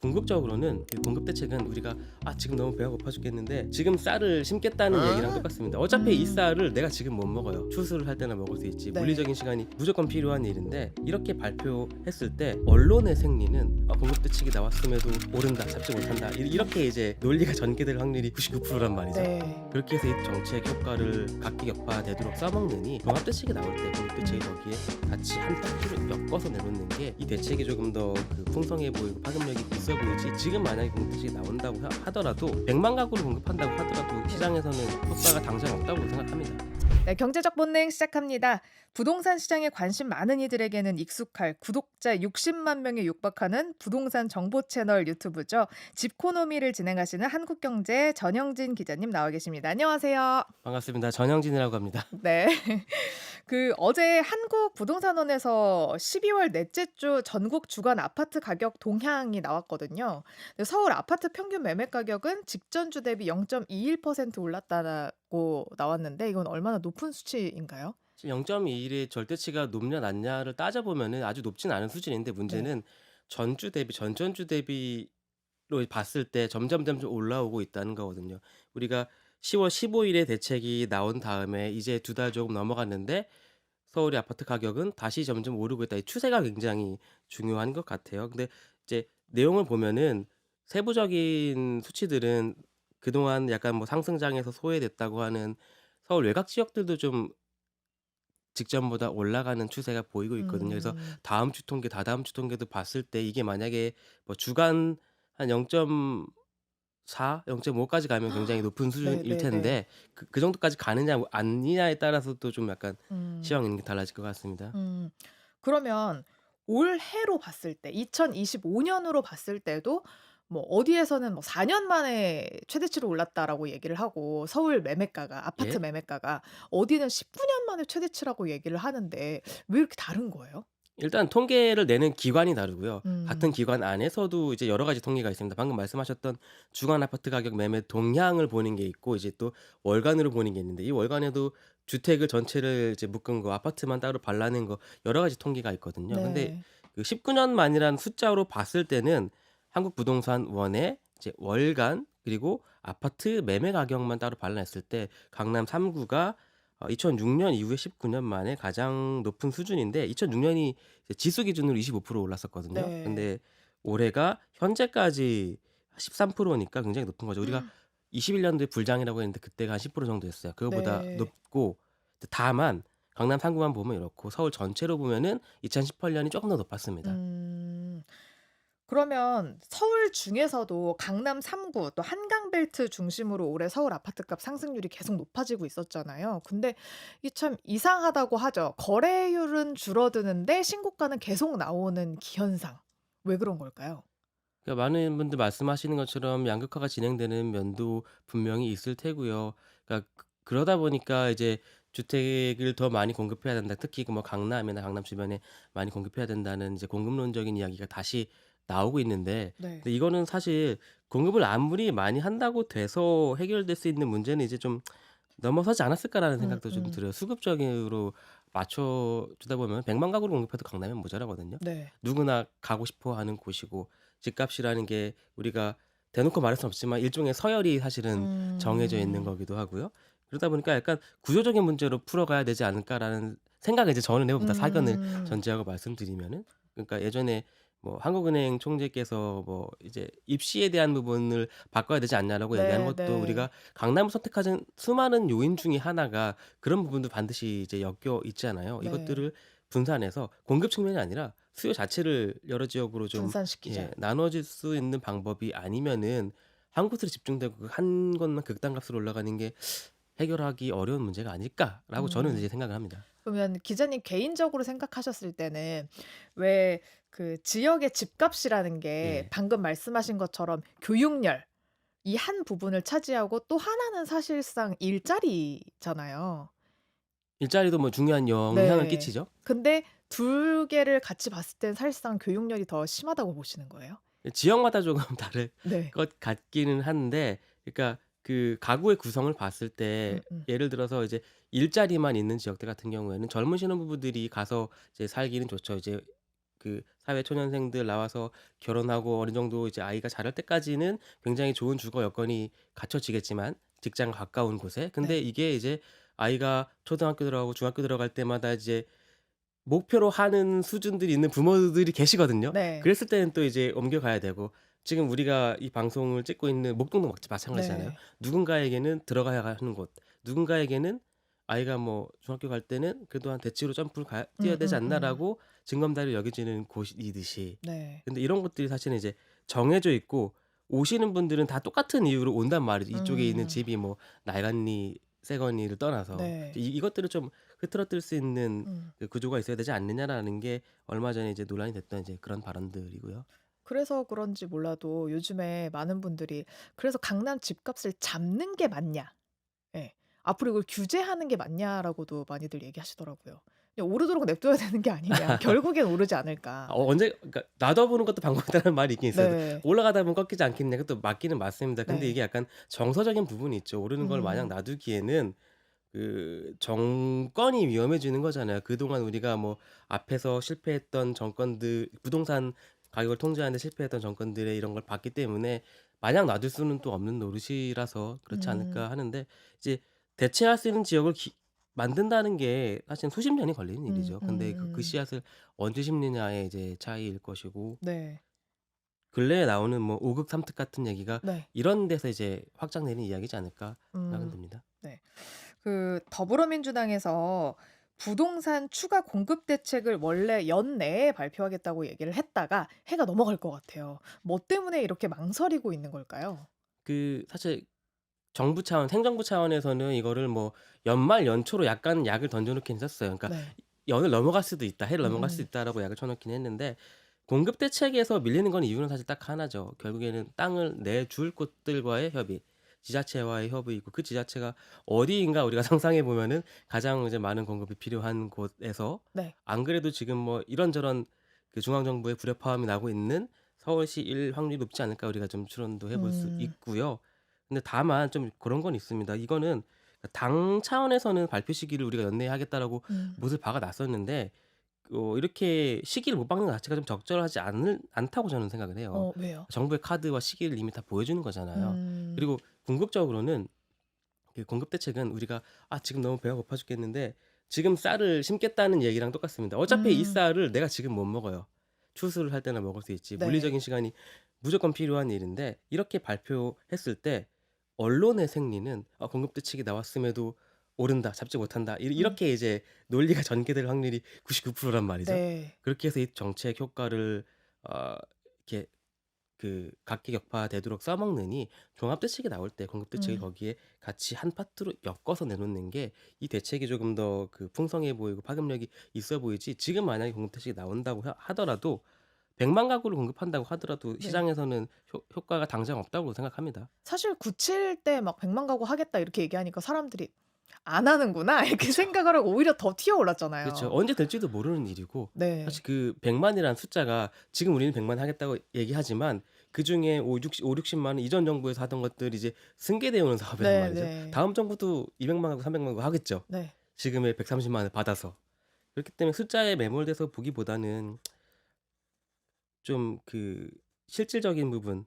궁극적으로는 이 공급 대책은 우리가 지금 너무 배가 고파 죽겠는데 지금 쌀을 심겠다는 얘기랑 똑같습니다. 어차피 이 음. 쌀을 내가 지금 못 먹어요. 추수를 할 때나 먹을 수 있지. 네. 물리적인 시간이 무조건 필요한 일인데 이렇게 발표했을 때 언론의 생리는 공급 대책이 나왔음에도 오른다, 잡지 못한다. 이렇게 이제 논리가 전개될 확률이 99%란 말이죠. 네. 그렇게 해서 이 정책 효과를 각기격파되도록 써먹느니 종합 대책이 나올 때 공급 대책이 거기에 같이 한 바퀴를 엮어서 내놓는 게 이 대책이 조금 더 그 풍성해 보이고 파급력이 있어 보이지. 지금 만약에 공급 대책이 나온다고 하더라도 100만 가구를 공급한다고 하더라도 시장에서는 효과가 당장 없다고 생각합니다. 네, 경제적 본능 시작합니다. 부동산 시장에 관심 많은 이들에게는 익숙할 구독자 60만 명에 육박하는 부동산 정보 채널 유튜브죠. 집코노미를 진행하시는 한국경제 전영진 기자님 나와 계십니다. 안녕하세요. 반갑습니다. 전영진이라고 합니다. 네. 어제 한국부동산원에서 12월 넷째 주 전국 주간 아파트 가격 동향이 나왔거든요. 근데 서울 아파트 평균 매매 가격은 직전주 대비 0.21% 올랐다고 나왔는데 이건 얼마나 높은 수치인가요? 지금 0.21의 절대치가 높냐 낮냐를 따져보면은 아주 높진 않은 수준인데 네. 문제는 전주 대비 전전주 대비로 봤을 때 점점 올라오고 있다는 거거든요. 우리가 10월 15일에 대책이 나온 다음에 이제 2달 조금 넘어갔는데 서울의 아파트 가격은 다시 점점 오르고 있다. 이 추세가 굉장히 중요한 것 같아요. 근데 이제 내용을 보면은 세부적인 수치들은 그동안 약간 뭐 상승장에서 소외됐다고 하는 서울 외곽 지역들도 좀 직전보다 올라가는 추세가 보이고 있거든요. 그래서 음. 다음 주 통계, 다다음 주 통계도 봤을 때 이게 만약에 뭐 주간 한 0.4, 0.5까지 가면 굉장히 높은 수준일 네네네. 텐데 그 정도까지 가느냐 아니냐에 따라서 또 좀 약간 음. 시황이 달라질 것 같습니다. 음. 그러면 올해로 봤을 때 2025년으로 봤을 때도 뭐 어디에서는 뭐 "4년 만에 최대치로 올랐다."라고 얘기를 하고 서울 매매가가 아파트 예. 매매가가 어디는 19년 만에 최대치라고 얘기를 하는데 왜 이렇게 다른 거예요? 일단 통계를 내는 기관이 다르고요. 같은 음. 기관 안에서도 이제 여러 가지 통계가 있습니다. 방금 말씀하셨던 주간 아파트 가격 매매 동향을 보는 게 있고 이제 또 월간으로 보는 게 있는데 이 월간에도 주택을 전체를 이제 묶은 거, 아파트만 따로 발라낸 거 여러 가지 통계가 있거든요. 근데 네. 그 19년 만이라는 숫자로 봤을 때는 한국부동산원의 이제 월간 그리고 아파트 매매 가격만 따로 발라냈을 때 강남 3 구가 2006년 이후에 19년 만에 가장 높은 수준인데 2006년이 이제 지수 기준으로 25% 올랐었거든요. 네. 근데 올해가 현재까지 13% 니까 굉장히 높은 거죠. 우리가 21년도에 불장이라고 했는데 그때가 한 10% 정도였어요. 그거보다 네. 높고 다만 강남 3 구만 보면 이렇고 서울 전체로 보면은 2018년이 쪼끔 더 높았습니다. 음. 그러면 서울 중에서도 강남 3구 또 한강벨트 중심으로 올해 서울 아파트값 상승률이 계속 높아지고 있었잖아요. 근데 이게 참 이상하다고 하죠. 거래율은 줄어드는데 신고가는 계속 나오는 기현상. 왜 그런 걸까요? 그러니까 많은 분들 말씀하시는 것처럼 양극화가 진행되는 면도 분명히 있을 테고요. 그러니까 그러다 보니까 이제 주택을 더 많이 공급해야 된다. 특히 그 뭐 강남이나 강남 주변에 많이 공급해야 된다는 이제 공급론적인 이야기가 다시 나오고 있는데 네. 근데 이거는 사실 공급을 아무리 많이 한다고 돼서 해결될 수 있는 문제는 이제 좀 '넘어서지 않았을까.'라는 생각도 좀 음음. 들어요. 수급적으로 맞춰 주다 보면 100만 가구를 공급해도 강남은 모자라거든요. 네. 누구나 가고 싶어 하는 곳이고 집값이라는 게 우리가 대놓고 말할 수는 없지만 일종의 서열이 사실은 정해져 있는 음. 거기도 하고요. 그러다 보니까 약간 '구조적인 문제로 풀어가야 되지 않을까.'라는 생각을 이제 저는 해 봅니다. 사견을 음. 전제하고 말씀드리면은. 그러니까 예전에 뭐 한국은행 총재께서 뭐 이제 "입시에 대한 부분을 바꿔야 되지 않냐."라고 얘기하는 네 것도 네. 우리가 강남을 선택하는 수많은 요인 중에 하나가 그런 부분도 반드시 이제 엮여 있잖아요. 네. 이것들을 분산해서 공급 측면이 아니라 수요 자체를 여러 지역으로 좀 분산시키자. 나눠질 수 있는 방법이 아니면은 한 곳으로 집중되고 그 한 곳만 극단값으로 올라가는 게 '해결하기 어려운 문제가 아닐까.'라고 저는 음. 이제 생각을 합니다. 그러면 기자님 개인적으로 생각하셨을 때는 왜 지역의 집값이라는 게 예. 방금 말씀하신 것처럼 교육열 이 한 부분을 차지하고 또 하나는 사실상 일자리잖아요. 일자리도 뭐 중요한 영향을 네. 끼치죠. 근데 두 개를 같이 봤을 땐 사실상 교육열이 더 심하다고 보시는 거예요? 지역마다 조금 다를 네. 것 같기는 한데 그러니까 그 가구의 구성을 봤을 때 음음. 예를 들어서 이제 일자리만 있는 지역들 같은 경우에는 젊은 신혼부부들이 가서 이제 살기는 좋죠. 이제 그 사회 초년생들 나와서 결혼하고 어느 정도 이제 아이가 자랄 때까지는 굉장히 좋은 주거 여건이 갖춰지겠지만 직장과 가까운 곳에. 근데 네. 이게 이제 아이가 초등학교 들어가고 중학교 들어갈 때마다 이제 목표로 하는 수준들이 있는 부모들이 계시거든요. 네. 그랬을 때는 또 이제 옮겨가야 되고 지금 우리가 이 방송을 찍고 있는 목동도 마찬가지잖아요. 네. 누군가에게는 들어가야 하는 곳, 누군가에게는 아이가 뭐 중학교 갈 때는 그래도 한 '대치로 점프를 뛰어야 되지 음음음. 않나.'라고 징검다리로 여겨지는 곳이듯이. 네. 근데 이런 것들이 사실은 이제 정해져 있고 오시는 분들은 다 똑같은 이유로 온단 말이죠. 이쪽에 있는 음. 집이 뭐 낡았니 새거니를 떠나서. 네. 이것들을 좀 흐트러뜨릴 수 있는 음. 그 구조가 있어야 되지 않느냐라는 게 얼마 전에 이제 논란이 됐던 이제 그런 발언들이고요. 그래서 그런지 몰라도 요즘에 많은 분들이 그래서 "강남 집값을 잡는 게 맞냐?" 예. "앞으로 이걸 규제하는 게 맞냐?"라고도 많이들 얘기하시더라고요. 그냥 오르도록 냅둬야 되는 게 아니냐. 결국엔 오르지 않을까. 언제 그러니까 놔둬보는 것도 방법이라는 말이 있긴 있어요. 네. 올라가다 보면 꺾이지 않겠냐. 그것도 맞기는 맞습니다. 근데 네. 이게 약간 정서적인 부분이 있죠. 오르는 걸 마냥 음. 놔두기에는 그 정권이 위험해지는 거잖아요. 그동안 우리가 뭐 앞에서 실패했던 정권들 부동산 가격을 통제하는 데 실패했던 정권들의 이런 걸 봤기 때문에 마냥 놔둘 수는 또 없는 노릇이라서 그렇지 음. 않을까 하는데 이제 대체할 수 있는 지역을 만든다는 게 사실은 수십 년이 걸리는 일이죠. 근데 그 씨앗을 언제 심느냐의 이제 차이일 것이고 네. 근래에 나오는 뭐 5극 3 특 같은 얘기가 네. 이런 데서 이제 확장되는 이야기지 않을까 생각은 음. 듭니다. 네. 그 더불어민주당에서 부동산 추가 공급 대책을 원래 연내에 발표하겠다고 얘기를 했다가 해가 넘어갈 것 같아요. 뭐 때문에 이렇게 망설이고 있는 걸까요? 그 사실 정부 차원 행정부 차원에서는 이거를 뭐 연말 연초로 약간 약을 던져 놓긴 했었어요. 그러니까 네. 연을 넘어갈 수도 있다. 해를 넘어갈 수 음음. 있다라고 약을 쳐 놓긴 했는데 공급 대책에서 밀리는 건 이유는 사실 딱 하나죠. 결국에는 땅을 내줄 곳들과의 협의, 지자체와의 협의이고 그 지자체가 어디인가 우리가 상상해 보면은 가장 이제 많은 공급이 필요한 곳에서 네. 안 그래도 지금 뭐 이런저런 그 중앙 정부의 불협화음이 나고 있는 서울시일 확률이 높지 않을까 우리가 좀 추론도 해볼 수 음. 있고요. 근데 다만 좀 그런 건 있습니다. 이거는 당 차원에서는 발표 시기를 우리가 연내에 하겠다라고 음. 못을 박아 놨었는데 이렇게 시기를 못 박는 것 자체가 좀 적절하지 않다고 저는 생각을 해요. 왜요? 정부의 카드와 시기를 이미 다 보여주는 거잖아요. 음. 그리고 궁극적으로는 그 공급 대책은 우리가 '아 지금 너무 배가 고파 죽겠는데 지금 쌀을 심겠다.'는 얘기랑 똑같습니다. 어차피 이 음. 쌀을 내가 지금 못 먹어요. 추수를 할 때나 먹을 수 있지. 네. 물리적인 시간이 무조건 필요한 일인데 이렇게 발표했을 때 언론의 생리는 공급 대책이 나왔음에도 오른다. 잡지 못한다. 음. 이렇게 이제 논리가 전개될 확률이 99%란 말이죠. 네. 그렇게 해서 이 정책 효과를 어 이렇게 그 각기격파되도록 써먹느니 종합 대책이 나올 때 공급 대책을 음. 거기에 같이 한 파트로 엮어서 내놓는 게 이 대책이 조금 더 그 풍성해 보이고 파급력이 있어 보이지 지금 만약에 공급 대책이 나온다고 하더라도 100만 가구를 공급한다고 하더라도 네. 시장에서는 효과가 당장 없다고 생각합니다. 사실 9.7 때 막 "100만 가구 하겠다." 이렇게 얘기하니까 사람들이 '안 하는구나.' 이렇게 그쵸. 생각을 하고 오히려 더 그렇죠. 튀어올랐잖아요. 언제 될지도 모르는 일이고 네. 사실 그 100 만이라는 숫자가 지금 우리는 100만 하겠다고 얘기하지만 그중에 5-60만 은 이전 정부에서 하던 것들이 이제 승계되어 오는 사업이란 말이죠. 네네. 다음 정부도 200만 하고 300만 하고 하겠죠. 네. 지금의 130만 을 받아서. 그렇기 때문에 숫자에 매몰돼서 보기보다는 좀 그 실질적인 부분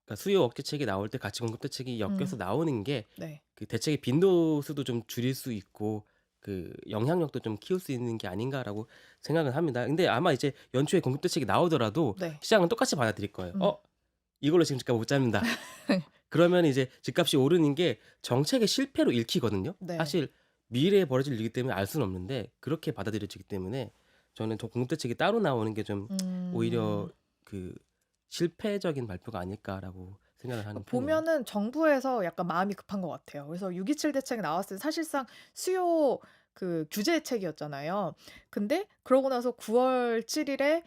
그러니까 수요 억제책이 나올 때 같이 공급 대책이 엮여서 음. 나오는 게 네. 그 대책의 빈도수도 좀 줄일 수 있고 그 영향력도 좀 키울 수 있는 게 아닌가라고 생각을 합니다. 근데 아마 이제 연초에 공급 대책이 나오더라도 네. 시장은 똑같이 받아들일 거예요. 음. 이걸로 지금 집값 못 잡는다. 그러면 이제 집값이 오르는 게 정책의 실패로 읽히거든요. 네. 사실 미래에 벌어질 일이기 때문에 알 수는 없는데 그렇게 받아들여지기 때문에 저는 저 공급 대책이 따로 나오는 게 좀 오히려 음. 그 '실패적인 발표가 아닐까.'라고 생각을 하는 편이에요. 보면은 정부에서 약간 마음이 급한 것 같아요. 그래서 6.27 대책이 나왔을 때 사실상 수요 그 규제책이었잖아요. 근데 그러고 나서 9월 7 일에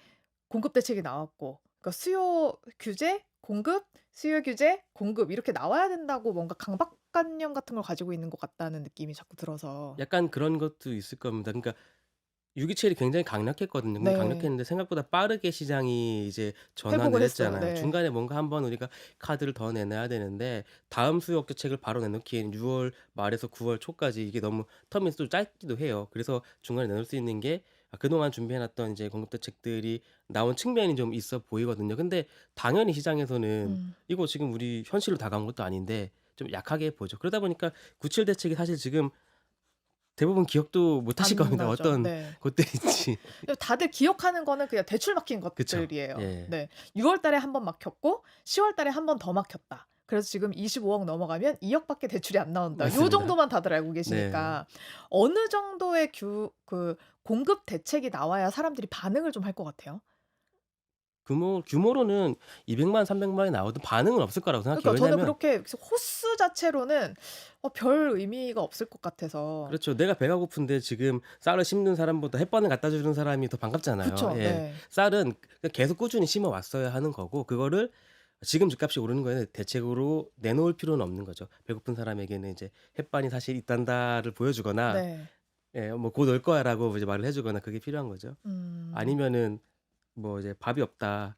공급 대책이 나왔고 그러니까 수요 규제, 공급, 수요 규제, 공급 이렇게 나와야 된다고 뭔가 강박관념 같은 걸 가지고 있는 것 같다는 느낌이 자꾸 들어서. 약간 그런 것도 있을 겁니다. 그러니까 6.27이 굉장히 강력했거든요. 근데 네. 강력했는데 생각보다 빠르게 시장이 이제 회복을 전환을 했어요. 했잖아요. 네. 중간에 뭔가 한번 우리가 카드를 더 내놔야 되는데 다음 수요 억제책을 바로 내놓기에는 6월 말에서 9월 초까지 이게 너무 텀이 좀 짧기도 해요. 그래서 중간에 내놓을 수 있는 게 그동안 준비해 놨던 이제 공급 대책들이 나온 측면이 좀 있어 보이거든요. 근데 당연히 시장에서는 음. 이거 지금 우리 현실로 다가온 것도 아닌데 좀 약하게 보죠. 그러다 보니까 97 대책이 사실 지금 대부분 기억도 못 하실 안 겁니다. 나죠. 어떤 네. 것들인지. 다들 기억하는 거는 그냥 대출 막힌 그쵸. 것들이에요. 예. 네. 6월 달에 한 번 막혔고 10월 달에 한 번 더 막혔다. 그래서 지금 25억 넘어가면 2억 밖에 대출이 안 나온다. 요 맞습니다. 정도만 다들 알고 네. 계시니까 어느 정도의 공급 대책이 나와야 사람들이 반응을 좀 할 것 같아요? 규모로는 200만 300만 원이 나와도 반응은 없을 거라고 그러니까 생각해요. 저는 왜냐하면 그렇게 호수 자체로는 별 의미가 없을 것 같아서. 그렇죠. 내가 배가 고픈데 지금 쌀을 심는 사람보다 햇반을 갖다 주는 사람이 더 반갑잖아요. 그쵸. 예. 네. 쌀은 계속 꾸준히 심어 왔어야 하는 거고 그거를 지금 집값이 오르는 거에는 대책으로 내놓을 필요는 없는 거죠. 배고픈 사람에게는 이제 햇반이 사실 있단다를 보여주거나 네. 예 뭐 "곧 올 거야."라고 이제 말을 해 주거나 그게 필요한 거죠. 음. 아니면은 뭐 이제 "밥이 없다."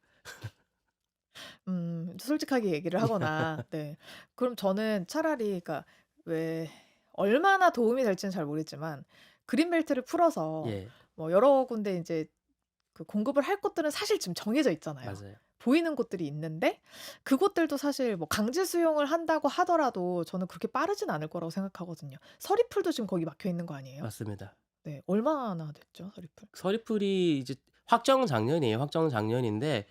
솔직하게 얘기를 하거나 네. 그럼 저는 차라리 그러니까 왜 얼마나 도움이 될지는 잘 모르겠지만 그린벨트를 풀어서 예. 뭐 여러 군데 인제 공급을 할 곳들은 사실 지금 정해져 있잖아요. 맞아요. 보이는 곳들이 있는데 그곳들도 사실 뭐 강제 수용을 한다고 하더라도 저는 그렇게 빠르진 않을 거라고 생각하거든요. 서리풀도 지금 거기 막혀 있는 거 아니에요? 맞습니다. 네. 얼마나 됐죠, 서리풀? 서리풀이 이제 확정은 작년이에요. 확정은 작년인데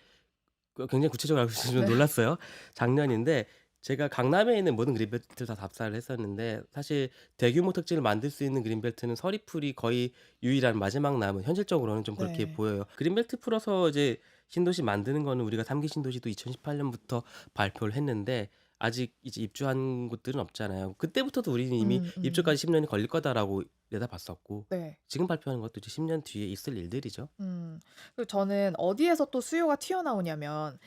굉장히 구체적으로 알고 있어서 좀 네. 놀랐어요. 작년인데 제가 강남에 있는 모든 그린벨트를 다 답사를 했었는데 사실 대규모 특징을 만들 수 있는 그린벨트는 서리풀이 거의 유일한 마지막 남은 현실적으로는 좀 그렇게 네. 보여요. 그린벨트 풀어서 이제 신도시 만드는 거는 우리가 3기 신도시도 2018 년부터 발표를 했는데 아직 이제 입주한 곳들은 없잖아요. 그때부터도 우리는 이미 음음. '입주까지 10 년이 걸릴 거다.'라고 내다봤었고 네. 지금 발표하는 것도 이제 10년 뒤에 있을 일들이죠. 음. 그리고 저는 어디에서 또 수요가 튀어나오냐면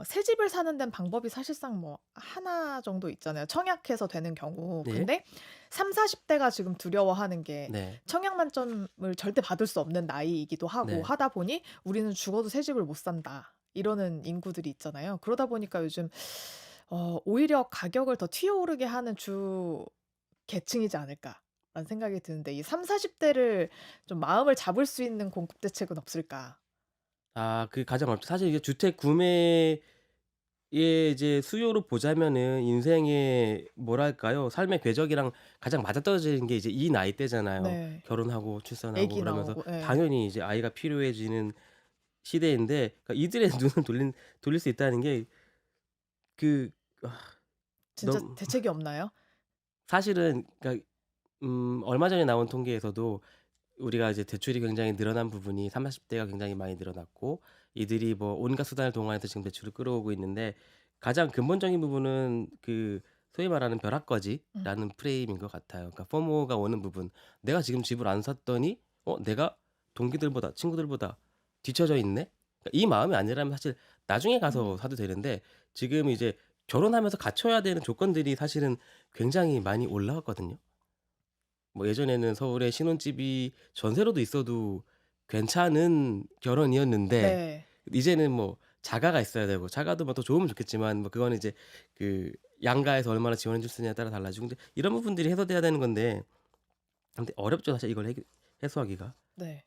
새 집을 사는 데는 방법이 사실상 뭐 하나 정도 있잖아요, 청약해서 되는 경우. 네. 근데 30-40 대가 지금 두려워하는 게 네. 청약 만점을 절대 받을 수 없는 나이이기도 하고 네. 하다 보니 '우리는 죽어도 새 집을 못 산다.' 이러는 인구들이 있잖아요. 그러다 보니까 요즘 오히려 가격을 더 튀어오르게 하는 주 계층이지 않을까라는 생각이 드는데 이 30-40 대를 좀 마음을 잡을 수 있는 공급 대책은 없을까? 그 가장 어렵죠. 사실 이게 주택 구매의 이제 수요로 보자면은 인생의 뭐랄까요? 삶의 궤적이랑 가장 맞아떨어지는 게 이제 이 나이대잖아요. 네. 결혼하고 출산하고 애기 그러면서 나오고 예. 당연히 이제 아이가 필요해지는 시대인데 그러니까 이들의 눈을 돌릴 수 있다는 게 그 아 진짜 너무 대책이 없나요? 사실은 그러니까 얼마 전에 나온 통계에서도 우리가 이제 대출이 굉장히 늘어난 부분이 30-40 대가 굉장히 많이 늘어났고 이들이 뭐 온갖 수단을 동원해서 지금 대출을 끌어오고 있는데 가장 근본적인 부분은 소위 말하는 음. 벼락거지라는 프레임인 것 같아요. 그러니까 포모가 오는 부분. 내가 지금 집을 안 샀더니 내가 동기들보다 친구들보다 뒤처져 있네? 그러니까 이 마음이 아니라면 사실 나중에 가서 음. 사도 되는데 지금 이제 결혼하면서 갖춰야 되는 조건들이 사실은 굉장히 많이 올라왔거든요. 뭐 예전에는 서울에 신혼집이 전세로도 있어도 괜찮은 결혼이었는데 네. 이제는 뭐 자가가 있어야 되고 자가도 뭐 더 좋으면 좋겠지만 뭐 그거는 이제 그 양가에서 얼마나 지원해 줄 쓰냐에 따라 달라지고 근데 이런 부분들이 해소돼야 되는 건데 근데 어렵죠 사실 이걸 해소하기가. 네.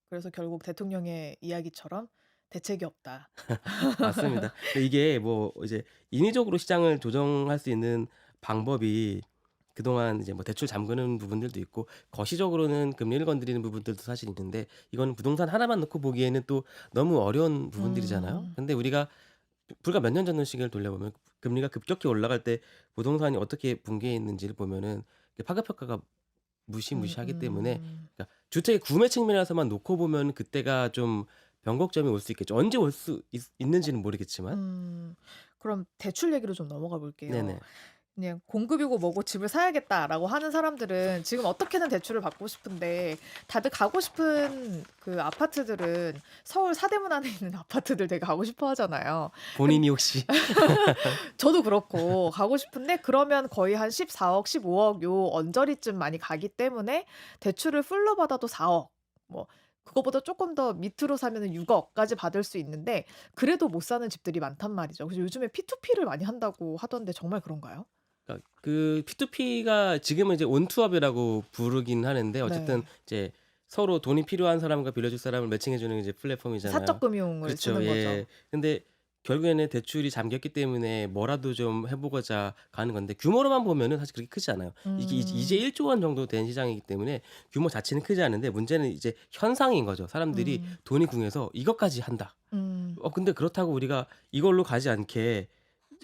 그래서 결국 대통령의 이야기처럼 대책이 없다. 맞습니다. 근데 이게 뭐 이제 인위적으로 시장을 조정할 수 있는 방법이 그동안 이제 뭐 대출 잠그는 부분들도 있고 거시적으로는 금리를 건드리는 부분들도 사실 있는데 이거는 부동산 하나만 놓고 보기에는 또 너무 어려운 부분들이잖아요. 음. 근데 우리가 불과 몇 년 전 시기를 돌려보면 금리가 급격히 올라갈 때 부동산이 어떻게 붕괴했는지를 보면은 파급효과가 무시무시하기 때문에 음음. 그러니까 주택의 구매 측면에서만 놓고 보면 그때가 좀 변곡점이 올 수 있겠죠. 언제 올 수 있는지는 모르겠지만. 음. 그럼 대출 얘기로 좀 넘어가 볼게요. 네네. 그냥 "공급이고 뭐고 집을 사야겠다."라고 하는 사람들은 지금 어떻게든 대출을 받고 싶은데 다들 가고 싶은 아파트들은 서울 사대문 안에 있는 아파트들 되게 가고 싶어 하잖아요. 근 본인이 혹시 저도 그렇고 가고 싶은데 그러면 거의 한 14억 15억 요 언저리쯤 많이 가기 때문에 대출을 풀로 받아도 4억 뭐 그거보다 쪼끔 더 밑으로 사면은 6억까지 받을 수 있는데 그래도 못 사는 집들이 많단 말이죠. 그래서 요즘에 P2P를 많이 한다고 하던데 정말 그런가요? 그러니까 P2P가 지금은 이제 온투업이라고 부르긴 하는데 어쨌든 네. 이제 서로 돈이 필요한 사람과 빌려줄 사람을 매칭해 주는 이제 플랫폼이잖아요. 사적 금융을 그렇죠. 쓰는 거죠. 예. 근데 결국에는 대출이 잠겼기 때문에 뭐라도 좀 해 보고자 가는 건데 규모로만 보면은 사실 그렇게 크지 않아요. 이게 이제 음. 1조 원 정도 된 시장이기 때문에 규모 자체는 크지 않은데 문제는 이제 현상인 거죠. 사람들이 음. 돈이 궁해서 '이것까지 한다.' 음. 근데 그렇다고 우리가 이걸로 가지 않게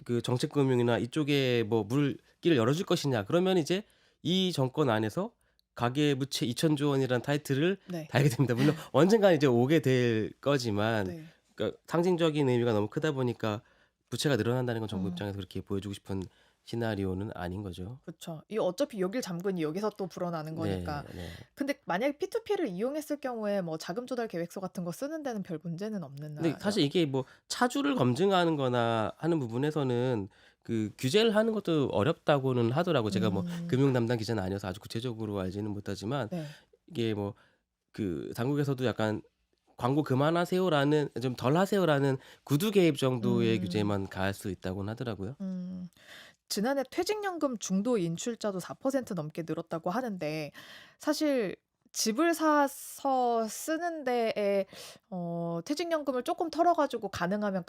그 정책금융이나 이쪽에 뭐 물길을 열어줄 것이냐 그러면 이제 이 정권 안에서 가계부채 2천조 원이라는 타이틀을 네. 달게 됩니다. 물론 언젠가는 이제 오게 될 거지만 네. 그러니까 상징적인 의미가 너무 크다 보니까 부채가 늘어난다는 건 정부 음. 입장에서 그렇게 보여주고 싶은 시나리오는 아닌 거죠. 그쵸. 이 어차피 여길 잠그니 여기서 또 불어나는 네. 거니까. 네. 근데 만약에 P2P를 이용했을 경우에 뭐 자금 조달 계획서 같은 거 쓰는 데는 별 문제는 근데 없나요? 사실 이게 뭐 차주를 검증하는 거나 하는 부분에서는 그 규제를 하는 것도 어렵다고는 하더라고요. 제가 뭐 음. 금융 담당 기자는 아니어서 아주 구체적으로 알지는 못하지만 네. 이게 뭐 그 당국에서도 약간 "광고 그만하세요."라는 좀 "덜 하세요."라는 구두 개입 정도의 음. 규제만 가할 수 있다고는 하더라고요. 음. 지난해 퇴직연금 중도 인출자도 4% 넘게 늘었다고 하는데 사실 집을 사서 쓰는 데에 퇴직연금을 쪼끔 털어 가지고 가능하면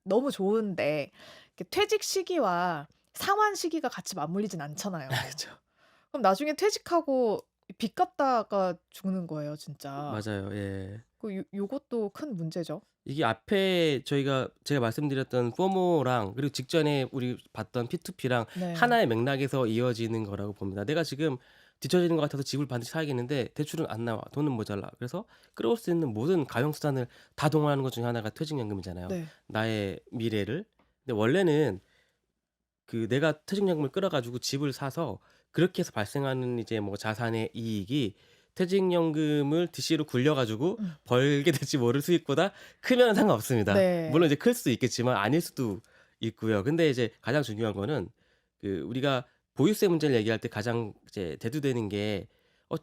너무 좋은데 이렇게 퇴직 시기와 상환 시기가 같이 맞물리진 않잖아요. 그쵸. 그럼 나중에 퇴직하고 빚 갚다가 죽는 거예요 진짜. 맞아요. 예. 요것도 큰 문제죠. 이게 앞에 제가 말씀드렸던 포모랑 그리고 직전에 우리 봤던 P2P랑 네. 하나의 맥락에서 이어지는 거라고 봅니다. 내가 지금 뒤처지는 것 같아서 집을 반드시 사야겠는데 대출은 안 나와. 돈은 모자라. 그래서 끌어올 수 있는 모든 가용 수단을 다 동원하는 것 중에 하나가 퇴직연금이잖아요. 네. 나의 미래를. 근데 원래는 그 내가 퇴직연금을 끌어 가지고 집을 사서 그렇게 해서 발생하는 이제 뭐 자산의 이익이 퇴직연금을 DC로 굴려 가지고 음. 벌게 될지 모를 수익보다 크면은 상관없습니다. 물론 네. 이제 클 수도 있겠지만 아닐 수도 있고요. 근데 이제 가장 중요한 거는 그 우리가 보유세 문제를 얘기할 때 가장 이제 대두되는 게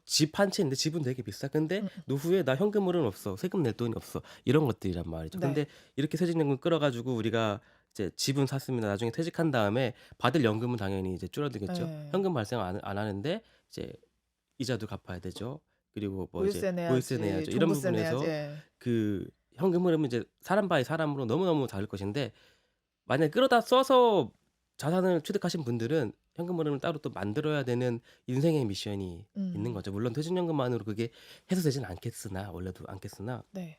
집 한 채인데 집은 되게 비싸. 근데 음음. 노후에 나 현금으로는 없어. 세금 낼 돈이 없어. 이런 것들이란 말이죠. 네. 근데 이렇게 퇴직연금 끌어 가지고 우리가 이제 집은 샀습니다. 나중에 퇴직한 다음에 받을 연금은 당연히 이제 줄어들겠죠. 예. 현금 발생 안 하는데 이제 이자도 갚아야 되죠. 그리고 뭐 이제 보유세 보유세 내야지, 내야죠. 이런 종부세 내야지. 부분에서 예. 그 현금 흐름은 이제 사람 바이 사람으로 너무너무 다를 것인데 만약에 끌어다 써서 자산을 취득하신 분들은 현금 흐름을 따로 또 만들어야 되는 인생의 미션이 있는 음. 거죠. 물론 퇴직연금만으로 그게 해소되지는 않겠으나 원래도 않겠으나 네.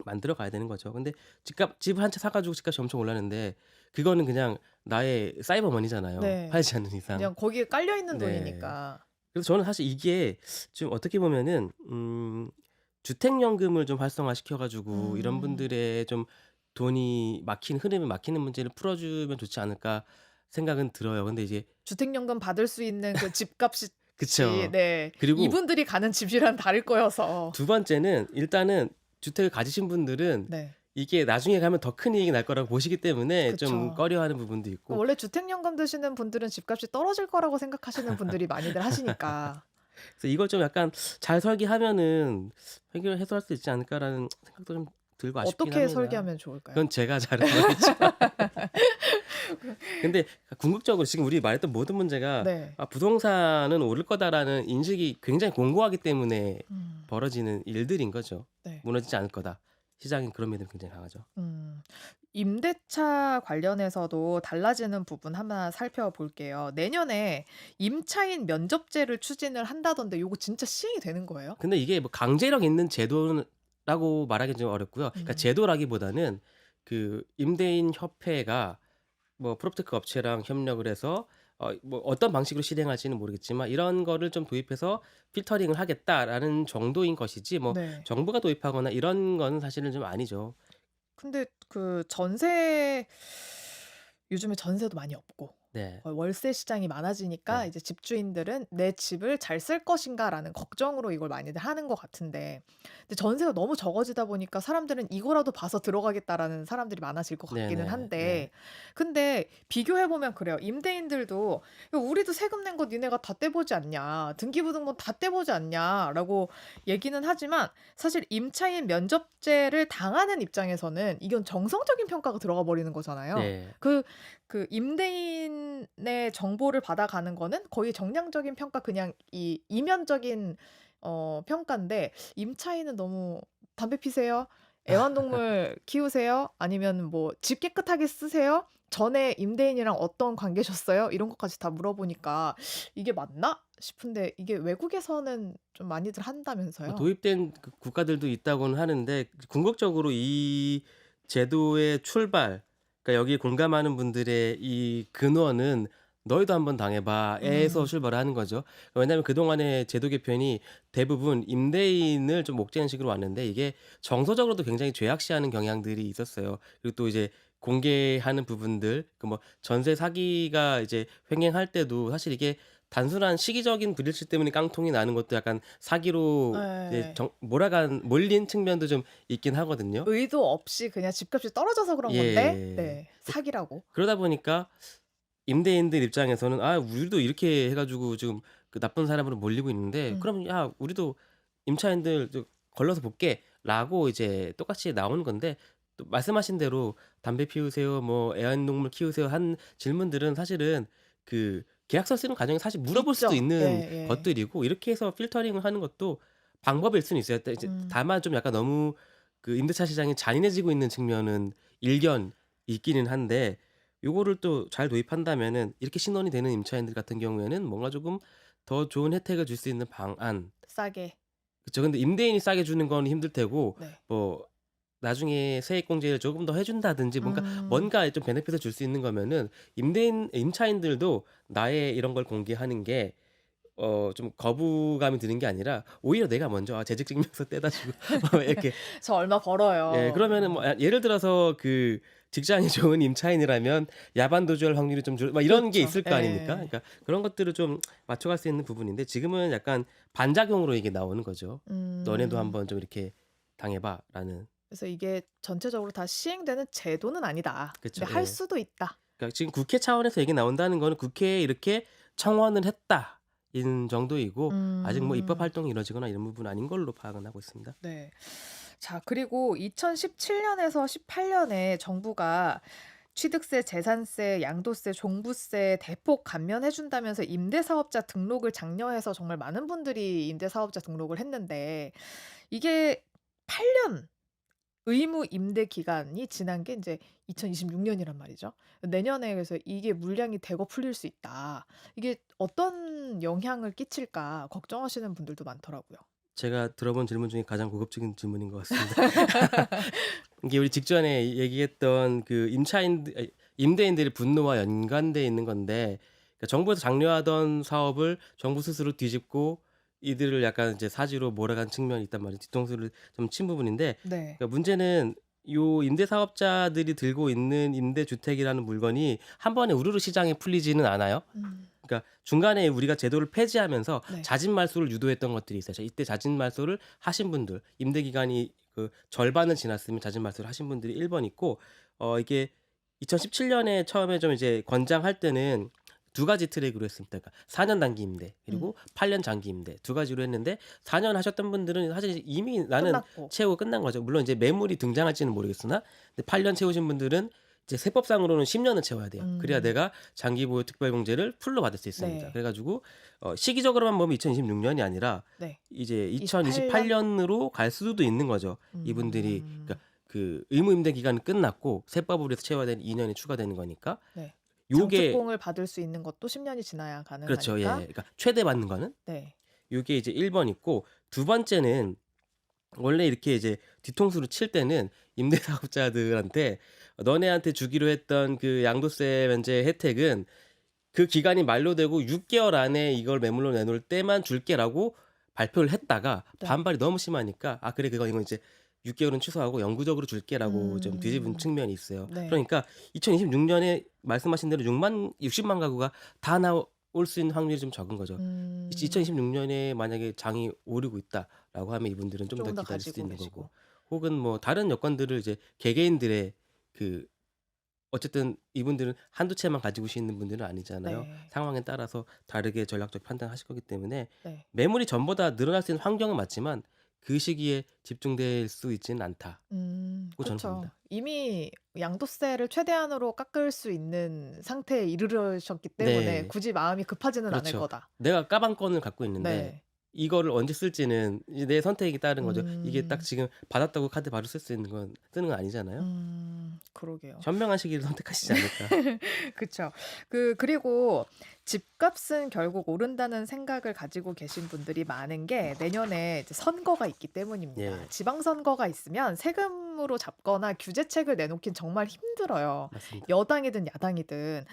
만들어 가야 되는 거죠. 근데 집 한 채 사 가지고 집값이 엄청 올랐는데 그거는 그냥 나의 사이버 머니잖아요, 네. 팔지 않는 이상. 그냥 거기에 깔려 있는 네. 돈이니까. 그래서 저는 사실 이게 좀 어떻게 보면은 주택연금을 좀 활성화시켜 가지고 이런 음. 분들의 좀 돈이 막힌 흐름이 막히는 문제를 풀어 주면 좋지 않을까 생각은 들어요. 근데 이제 주택연금 받을 수 있는 그 집값이 그쵸. 네. 그리고 이분들이 가는 집이랑 다를 거여서. 두 번째는 일단은 주택을 가지신 분들은 네. 이게 나중에 가면 더 큰 이익이 날 거라고 보시기 때문에 좀 그쵸. 꺼려하는 부분도 있고 원래 주택연금 드시는 분들은 집값이 떨어질 거라고 생각하시는 분들이 많이들 하시니까. 그래서 이걸 좀 약간 잘 설계하면은 해결해소할 수 있지 않을까라는 생각도 좀 들고 아쉽긴 어떻게 합니다. 설계하면 좋을까요? 그건 제가 잘은 모르겠지만. 근데 궁극적으로 지금 우리 말했던 모든 문제가 네. '부동산은 오를 거다.'라는 인식이 굉장히 공고하기 때문에 음. 벌어지는 일들인 거죠. 네. '무너지지 않을 거다.' 시장인 그런 믿음이 굉장히 강하죠. 음. 임대차 관련해서도 달라지는 부분 하나 살펴볼게요. 내년에 임차인 면접제를 추진을 한다던데 요거 진짜 시행이 되는 거예요? 근데 이게 뭐 강제력 있는 제도라고 말하기는 좀 어렵고요. 그러니까 음. 제도라기보다는 그 임대인 협회가 뭐 프rop테크 업체랑 협력을 해서 뭐 어떤 방식으로 실행할지는 모르겠지만 "이런 거를 좀 도입해서 필터링을 하겠다."라는 정도인 것이지 뭐 네. 정부가 도입하거나 이런 거는 사실은 좀 아니죠. 근데 그 전세 요즘에 전세도 많이 없고 네. 월세 시장이 많아지니까 네. 이제 집주인들은 '내 집을 잘 쓸 것인가.'라는 걱정으로 이걸 많이들 하는 것 같은데 근데 전세가 너무 적어지다 보니까 사람들은 '이거라도 봐서 들어가겠다.'라는 사람들이 많아질 것 같기는 네네. 네. 한데 근데 비교해 보면 그래요. 임대인들도 "야 우리도 세금 낸 거 니네가 다 떼보지 않냐. 등기부등본 다 떼보지 않냐."라고 얘기는 하지만 사실 임차인 면접제를 당하는 입장에서는 이건 정성적인 평가가 들어가 버리는 거잖아요. 네. 그 임대인의 정보를 받아가는 거는 거의 정량적인 평가 그냥 이 이면적인 평가인데 임차인은 너무 "담배 피세요? 애완동물 키우세요? 아니면 뭐 집 깨끗하게 쓰세요? 전에 임대인이랑 어떤 관계셨어요?" 이런 것까지 다 물어보니까 '이게 맞나?' 싶은데 이게 외국에서는 좀 많이들 뭐 한다면서요? 도입된 그 국가들도 있다고는 하는데 궁극적으로 이 제도의 출발, 그러니까 여기에 공감하는 분들의 이 근원은 "너희도 한번 당해 봐."에서 음. 출발을 하는 거죠. 왜냐하면 그동안의 제도 개편이 대부분 임대인을 좀 목재는 식으로 왔는데 이게 정서적으로도 굉장히 죄악시하는 경향들이 있었어요. 그리고 또 이제 공개하는 부분들, 그 뭐 전세 사기가 이제 횡행할 때도 사실 이게 단순한 시기적인 불일치 때문에 깡통이 나는 것도 약간 사기로 이제 예. 정 몰아간 몰린 측면도 좀 있긴 하거든요. 의도 없이 그냥 집값이 떨어져서 그런 건데 예. 네 사기라고. 그러다 보니까 임대인들 입장에서는 '아 우리도 이렇게 해 가지고 지금 그 나쁜 사람으로 몰리고 있는데 음. 그럼 야 우리도 임차인들 저 걸러서 볼게.'라고 이제 똑같이 나오는 건데, 또 말씀하신 대로 "담배 피우세요?" 뭐 "애완동물 키우세요?" 한 질문들은 사실은 그 계약서 쓰는 과정에 사실 물어볼 수도 있죠. 있는 예예. 것들이고, 이렇게 해서 필터링을 하는 것도 방법일 수는 있어요. แต่이제 음. 다만 좀 약간 너무 그 임대차 시장이 잔인해지고 있는 측면은 일견 있기는 한데, 요거를 또 잘 도입한다면은 이렇게 신원이 되는 임차인들 같은 경우에는 뭔가 조금 더 좋은 혜택을 줄 수 있는 방안. 싸게. 그쵸. 근데 임대인이 싸게 주는 건 힘들 테고 네. 뭐 나중에 세액공제를 조금 더 해 준다든지 음. 뭔가 좀 베네핏을 줄 수 있는 거면은 임차인들도 나의 이런 걸 공개하는 게 좀 거부감이 드는 게 아니라 오히려 내가 먼저 재직증명서 떼다 주고 이렇게. "저 얼마 예. 벌어요." 그러면은 뭐 예를 들어서 그 직장이 좋은 임차인이라면 야반 도주할 확률이 좀 줄 막 이런 게 그렇죠. 있을 거 아닙니까? 예. 그러니까 그런 것들을 좀 맞춰갈 수 있는 부분인데, 지금은 약간 반작용으로 이게 나오는 거죠. "너네도 음. 한번 좀 이렇게 당해 봐."라는. 그래서 이게 전체적으로 다 시행되는 제도는 아니다. 그쵸. 근데 할 예. 수도 있다. 그러니까 지금 국회 차원에서 얘기 나온다는 거는 국회에 이렇게 청원을 했다인 정도이고, 아직 뭐 입법 음. 활동이 이루어지거나 이런 부분은 아닌 걸로 파악은 하고 있습니다. 네. 자 그리고 2017 년에서 18 년에 정부가 취득세, 재산세, 양도세, 종부세 대폭 감면해 준다면서 임대사업자 등록을 장려해서 정말 많은 분들이 임대사업자 등록을 했는데 이게 8년 의무 임대 기간이 지난 게 인제 2026 년이란 말이죠. 내년에 그래서 이게 물량이 대거 풀릴 수 있다. 이게 어떤 영향을 끼칠까 걱정하시는 분들도 많더라고요. 제가 들어본 질문 중에 가장 고급진 질문인 것 같습니다. 이게 우리 직전에 얘기했던 그 임대인들의 분노와 연관돼 있는 건데, 그러니까 정부에서 장려하던 사업을 정부 스스로 뒤집고 이들을 약간 이제 사지로 몰아간 측면이 있단 말이에요. 뒤통수를 좀 친 부분인데, 네. 그러니까 문제는 요 임대 사업자들이 들고 있는 임대주택이라는 물건이 한 번에 우르르 시장에 풀리지는 않아요. 음. 그러니까 중간에 우리가 제도를 폐지하면서 네. 자진 말소를 유도했던 것들이 있어요. 이때 자진 말소를 하신 분들, 임대 기간이 그 절반을 지났으면 자진 말소를 하신 분들이 1번 있고, 이게 2017 년에 처음에 좀 이제 권장할 때는 두 가지 트랙으로 했습니다. 그러니까 4년 단기 임대 음. 그리고 8년 장기 임대 두 가지로 했는데, 4년 하셨던 분들은 사실 이미 나는 끝났고. 채우고 끝난 거죠. 물론 이제 매물이 등장할지는 모르겠으나, 근데 8년 채우신 분들은 이제 세법상으로는 10 년을 채워야 돼요. 그래야 음. 내가 장기 보유 특별공제를 풀로 받을 수 있습니다. 네. 그래 가지고 시기적으로만 보면 2026 년이 아니라 네. 이제 28 2028 년? 년으로 갈 수도 있는 거죠. 이분들이 음. 그러니까 그 의무 임대 기간은 끝났고 세법으로 해서 채워야 되는 2 년이 추가되는 거니까 네. 요게. 장특공을 받을 수 있는 것도 10 년이 지나야 그렇죠. 예. 가능하니까. 그러니까 최대 받는 거는 네. 요게 이제 1번 있고, 두 번째는 원래 이렇게 이제 뒤통수를 칠 때는 임대사업자들한테 "너네한테 주기로 했던 그 양도세 면제 혜택은 그 기간이 만료되고 6 개월 안에 이걸 매물로 내놓을 때만 줄게."라고 발표를 했다가 네. 반발이 너무 심하니까 "아 그래 이건 이제 6 개월은 취소하고 영구적으로 줄게."라고 좀 뒤집은 음. 측면이 있어요. 네. 그러니까 2026 년에 말씀하신 대로 60만 가구가 다 나올 수 있는 확률이 좀 적은 거죠. 음. 2026 년에 만약에 장이 오르고 있다라고 하면 이분들은 좀 더 쪼금 더 기다릴 수도 가지고 있는 거고, 계시고. 혹은 뭐 다른 여건들을 이제 개개인들의 그 어쨌든 이분들은 한두 채만 가지고 계시는 분들은 아니잖아요. 네. 상황에 따라서 다르게 전략적 판단하실 거기 때문에 네. 매물이 전보다 늘어날 수 있는 환경은 맞지만 그 시기에 집중될 수 있지는 않다고 저는 그쵸. 봅니다. 이미 양도세를 최대한으로 깎을 수 있는 상태에 이르르셨기 때문에 네. 굳이 마음이 급하지는 않을 그렇죠. 거다. 내가 까방권을 갖고 있는데 네. 이거를 언제 쓸지는 이제 내 선택에 따른 거죠. 이게 딱 음. 지금 받았다고 카드 바로 쓸 수 있는 건 쓰는 건 아니잖아요. 그러게요. 현명한 시기를 선택하시지 않을까. 그쵸. 그리고 집값은 결국 오른다는 생각을 가지고 계신 분들이 많은 게 내년에 이제 선거가 있기 때문입니다. 예. 지방선거가 있으면 세금으로 잡거나 규제책을 내놓긴 정말 힘들어요. 맞습니다. 여당이든 야당이든.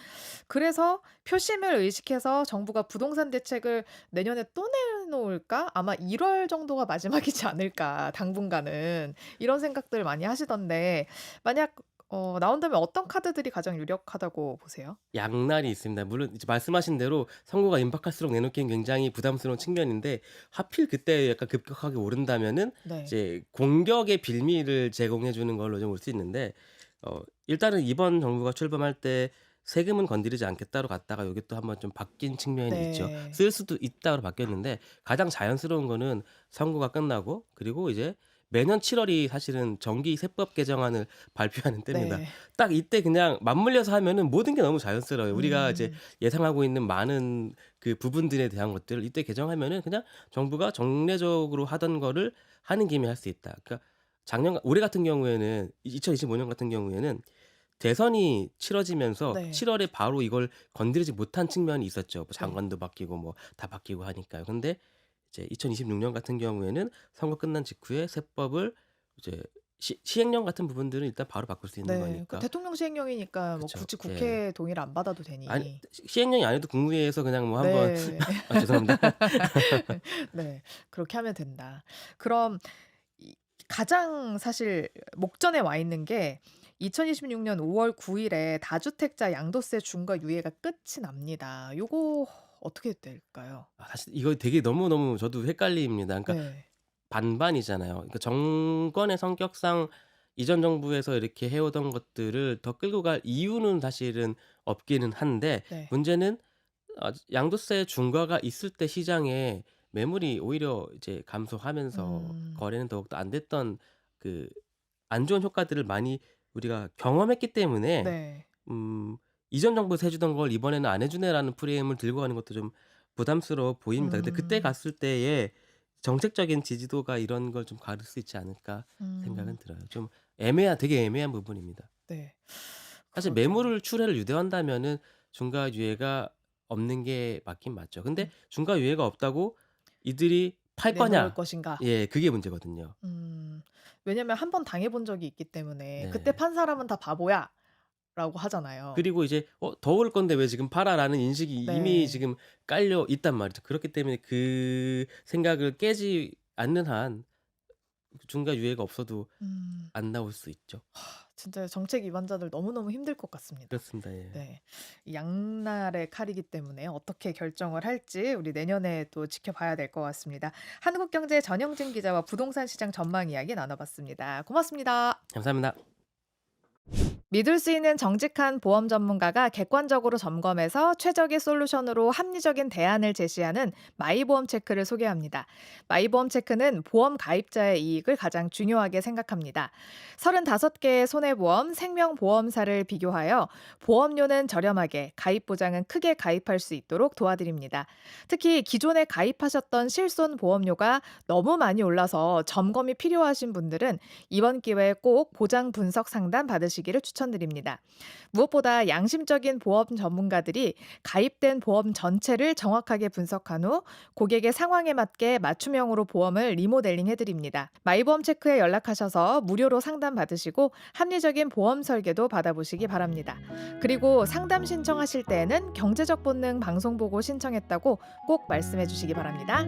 그래서 표심을 의식해서 정부가 부동산 대책을 내년에 또 내놓을까? 아마 1월 정도가 마지막이지 않을까, 당분간은. 이런 생각들 많이 하시던데 만약 나온다면 어떤 카드들이 가장 유력하다고 보세요? 양날이 있습니다. 물론 이제 말씀하신 대로 선거가 임박할수록 내놓기는 굉장히 부담스러운 측면인데 하필 그때 약간 급격하게 오른다면은 네. 이제 공격의 빌미를 제공해 주는 걸로 좀 올 수 있는데 일단은 이번 정부가 출범할 때 세금은 건드리지 않겠다로 갔다가 요게 또 한번 좀 바뀐 측면이 있죠. 네. 쓸 수도 있다로 바뀌었는데 가장 자연스러운 거는 선거가 끝나고 그리고 이제 매년 7 월이 사실은 정기 세법 개정안을 발표하는 때입니다. 네. 딱 이때 그냥 맞물려서 하면은 모든 게 너무 자연스러워요. 우리가 이제 음. 예상하고 있는 많은 그 부분들에 대한 것들을 이때 개정하면은 그냥 정부가 정례적으로 하던 거를 하는 김에 할 수 있다. 그러니까 올해 같은 경우에는 2025년 같은 경우에는 대선이 치러지면서 네. 7 월에 바로 이걸 건드리지 못한 측면이 있었죠. 뭐 네. 장관도 바뀌고 뭐 다 바뀌고 하니까요. 근데 이제 2026년 같은 경우에는 선거 끝난 직후에 세법을 이제 시행령 같은 부분들은 일단 바로 바꿀 수 있는 네. 거니까. 대통령 시행령이니까 뭐 그쵸. 굳이 예. 국회 동의를 안 받아도 아니 되니. 시행령이 아니어도 국무회의에서 그냥 뭐 한번 네. 죄송합니다. 네. 그렇게 하면 된다. 그럼 가장 사실 목전에 와 있는 게 2026년 5월 9 일에 다주택자 양도세 중과 유예가 끝이 납니다. 요거 어떻게 될까요? 사실 이거 되게 너무너무 저도 헷갈립니다. 그러니까 네. 반반이잖아요. 그러니까 정권의 성격상 이전 정부에서 이렇게 해오던 것들을 더 끌고 갈 이유는 사실은 없기는 한데 네. 문제는 양도세 중과가 있을 때 시장에 매물이 오히려 이제 감소하면서 음. 거래는 더욱더 안 됐던 그 안 좋은 효과들을 많이 우리가 경험했기 때문에 네. 음 '이전 정부에서 해 주던 걸 이번에는 안 해 주네.'라는 프레임을 들고 가는 것도 좀 부담스러워 보입니다. 근데 그때 음. 갔을 때의 정책적인 지지도가 이런 걸 좀 가를 수 있지 않을까 음. 생각은 들어요. 좀 되게 애매한 부분입니다. 네. 사실 그러게요. 매물을 출회를 유도한다면은 중과 유예가 없는 게 맞긴 맞죠. 근데 음. 중과 유예가 없다고 이들이 팔 내놓을 거냐? 것인가? 예, 그게 문제거든요. 음. 왜냐면 한 번 당해 본 적이 있기 때문에 "그때 네. 판 사람은 다 바보야."라고 하잖아요. 그리고 이제 더 올 건데 왜 지금 팔아?"라는 인식이 이미 네. 지금 깔려 있단 말이죠. 그렇기 때문에 그 생각을 깨지 않는 한 중과 유예가 없어도 음. 안 나올 수 있죠. 진짜 정책 위반자들 너무너무 힘들 것 같습니다. 그렇습니다. 예. 네. 양날의 칼이기 때문에 어떻게 결정을 할지 우리 내년에 또 지켜봐야 될 것 같습니다. 한국경제 전영진 기자와 부동산 시장 전망 이야기 나눠봤습니다. 고맙습니다. 감사합니다. 믿을 수 있는 정직한 보험 전문가가 객관적으로 점검해서 최적의 솔루션으로 합리적인 대안을 제시하는 마이보험 체크를 소개합니다. 마이보험 체크는 보험 가입자의 이익을 가장 중요하게 생각합니다. 35개의 손해보험, 생명보험사를 비교하여 보험료는 저렴하게, 가입 보장은 크게 가입할 수 있도록 도와드립니다. 특히 기존에 가입하셨던 실손 보험료가 너무 많이 올라서 점검이 필요하신 분들은 이번 기회에 꼭 보장 분석 상담 받으시기를 추천드립니다. 무엇보다 양심적인 보험 전문가들이 가입된 보험 전체를 정확하게 분석한 후 고객의 상황에 맞게 맞춤형으로 보험을 리모델링 해드립니다. 마이보험 체크에 연락하셔서 무료로 상담 받으시고 합리적인 보험 설계도 받아보시기 바랍니다. 그리고 상담 신청하실 때에는 경제적 본능 방송 보고 신청했다고 꼭 말씀해 주시기 바랍니다.